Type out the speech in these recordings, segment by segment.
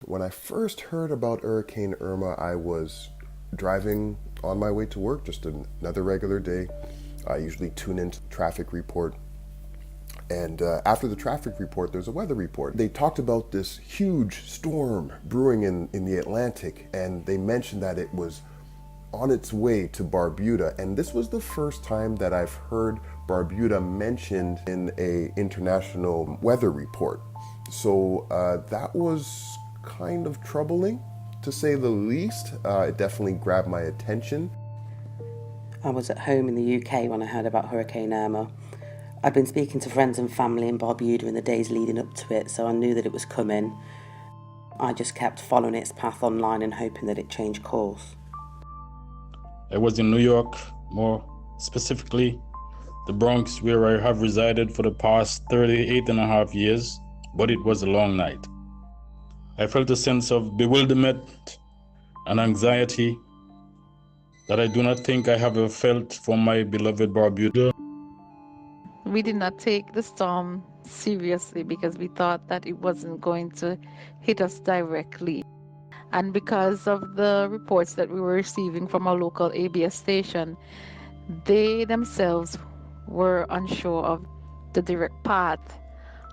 When I first heard about Hurricane Irma, I was driving on my way to work, just another regular day. I usually tune into the traffic report. And after the traffic report, there's a weather report. They talked about this huge storm brewing in the Atlantic, and they mentioned that it was on its way to Barbuda. And this was the first time that I've heard Barbuda mentioned in a international weather report. So that was kind of troubling, to say the least. It definitely grabbed my attention. I was at home in the UK when I heard about Hurricane Irma. I'd been speaking to friends and family in Barbuda in the days leading up to it, so I knew that it was coming. I just kept following its path online and hoping that it changed course. I was in New York, more specifically the Bronx, where I have resided for the past 38 and a half years, but it was a long night. I felt a sense of bewilderment and anxiety that I do not think I have ever felt from my beloved Barbuda. We did not take the storm seriously because we thought that it wasn't going to hit us directly. And because of the reports that we were receiving from our local ABS station, they themselves were unsure of the direct path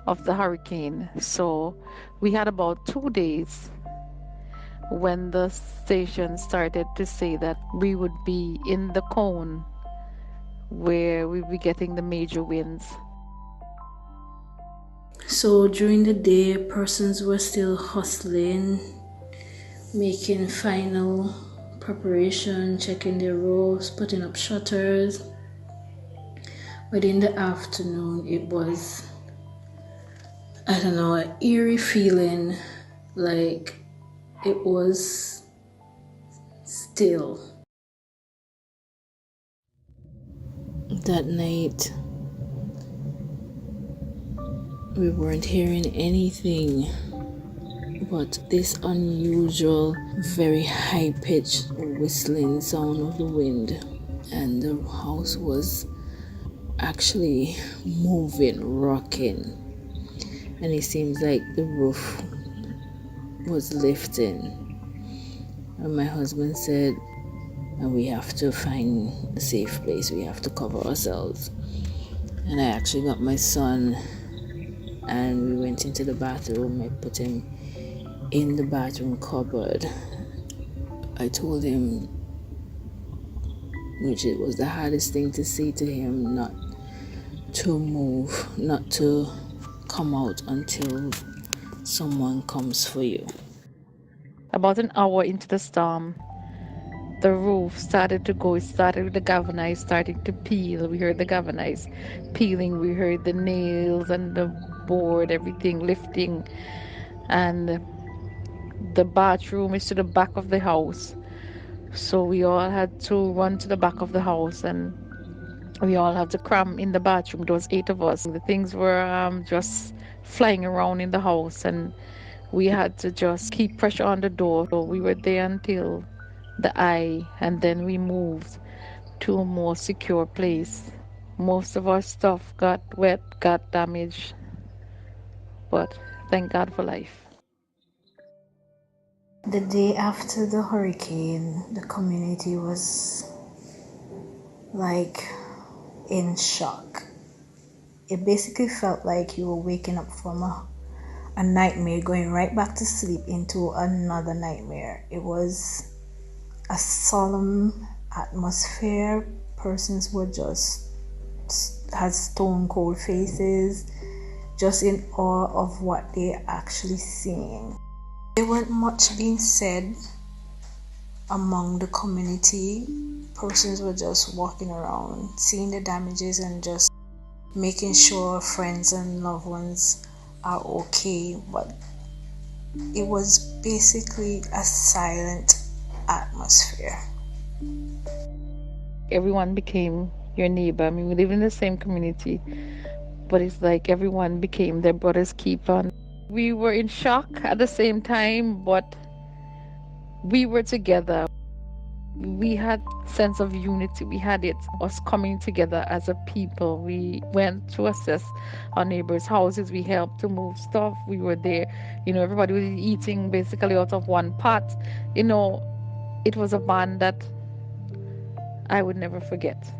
of the hurricane. So we had about 2 days when the station started to say that we would be in the cone where we'd be getting the major winds. So during the day, persons were still hustling, making final preparation, checking their roofs, putting up shutters. But in the afternoon, it was, I don't know, an eerie feeling, like it was still. That night, we weren't hearing anything but this unusual, very high-pitched whistling sound of the wind, and the house was actually moving, rocking, and it seems like the roof was lifting. And my husband said, we have to find a safe place, we have to cover ourselves. And I actually got my son and we went into the bathroom. I put him in the bathroom cupboard. I told him, which it was the hardest thing to say to him, not to move, not to come out until someone comes for you. About an hour into the storm, the roof started to go. It started with the galvanized starting to peel. We heard the galvanized peeling. We heard the nails and the board, everything lifting. And the bathroom is to the back of the house. So we all had to run to the back of the house and we all had to cram in the bathroom. There was 8 of us. The things were just flying around in the house and we had to just keep pressure on the door. So we were there until the eye, and then we moved to a more secure place. Most of our stuff got wet, got damaged, but thank God for life. The day after the hurricane, the community was like in shock. It basically felt like you were waking up from a nightmare, going right back to sleep into another nightmare. It was a solemn atmosphere. Persons were just had stone cold faces, just in awe of what they're actually seeing. There wasn't much being said among the community. Persons were just walking around, seeing the damages and just making sure friends and loved ones are okay. But it was basically a silent atmosphere. Everyone became your neighbor. I mean, we live in the same community, but it's like everyone became their brother's keeper. We were in shock at the same time, but we were together. we had sense of unity. We had it, us coming together as a people. We went to assess our neighbors' houses. We helped to move stuff. We were there. Everybody was eating basically out of one pot. It was a bond that I would never forget.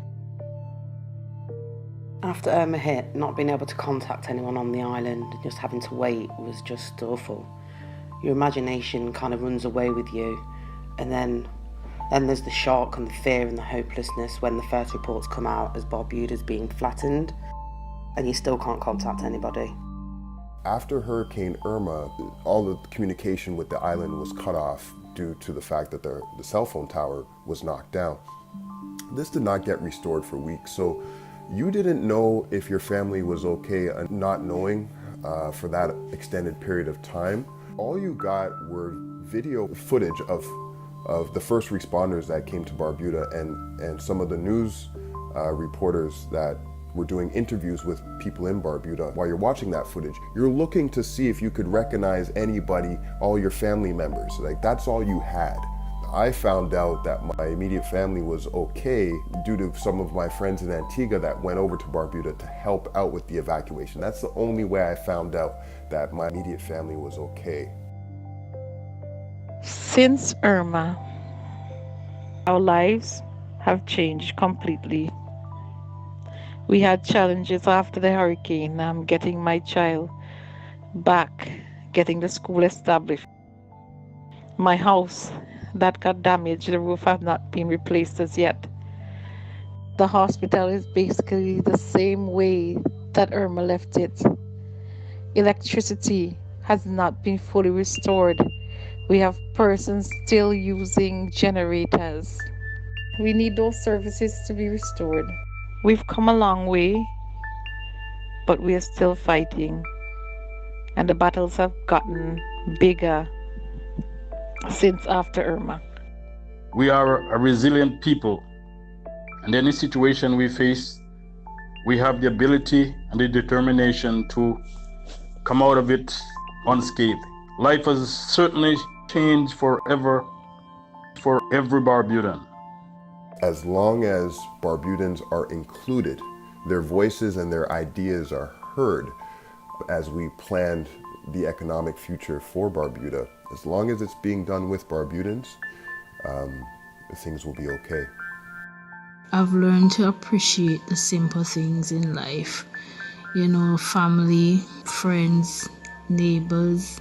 After Irma hit, not being able to contact anyone on the island, just having to wait was just awful. Your imagination kind of runs away with you, and then there's the shock and the fear and the hopelessness when the first reports come out as Barbuda's being flattened, and you still can't contact anybody. After Hurricane Irma, all the communication with the island was cut off due to the fact that the cell phone tower was knocked down. This did not get restored for weeks, so you didn't know if your family was okay, not knowing for that extended period of time. All you got were video footage of the first responders that came to Barbuda and some of the news reporters that were doing interviews with people in Barbuda. While you're watching that footage, you're looking to see if you could recognize anybody, all your family members. Like, that's all you had. I found out that my immediate family was okay due to some of my friends in Antigua that went over to Barbuda to help out with the evacuation. That's the only way I found out that my immediate family was okay. Since Irma, our lives have changed completely. We had challenges after the hurricane. Getting my child back, getting the school established. My house that got damaged, the roof have not been replaced as yet. The hospital is basically the same way that Irma left it. Electricity has not been fully restored. We have persons still using generators. We need those services to be restored. We've come a long way, but we are still fighting. And the battles have gotten bigger since after Irma. We are a resilient people, and any situation we face, we have the ability and the determination to come out of it unscathed. Life has certainly changed forever for every Barbudan. As long as Barbudans are included, their voices and their ideas are heard as we planned the economic future for Barbuda. As long as it's being done with Barbudans, things will be okay. I've learned to appreciate the simple things in life. Family, friends, neighbors,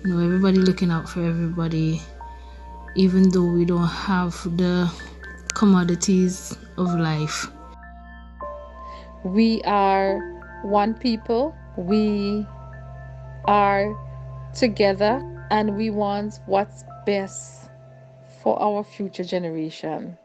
everybody looking out for everybody. Even though we don't have the commodities of life. We are one people. We are together, and we want what's best for our future generation.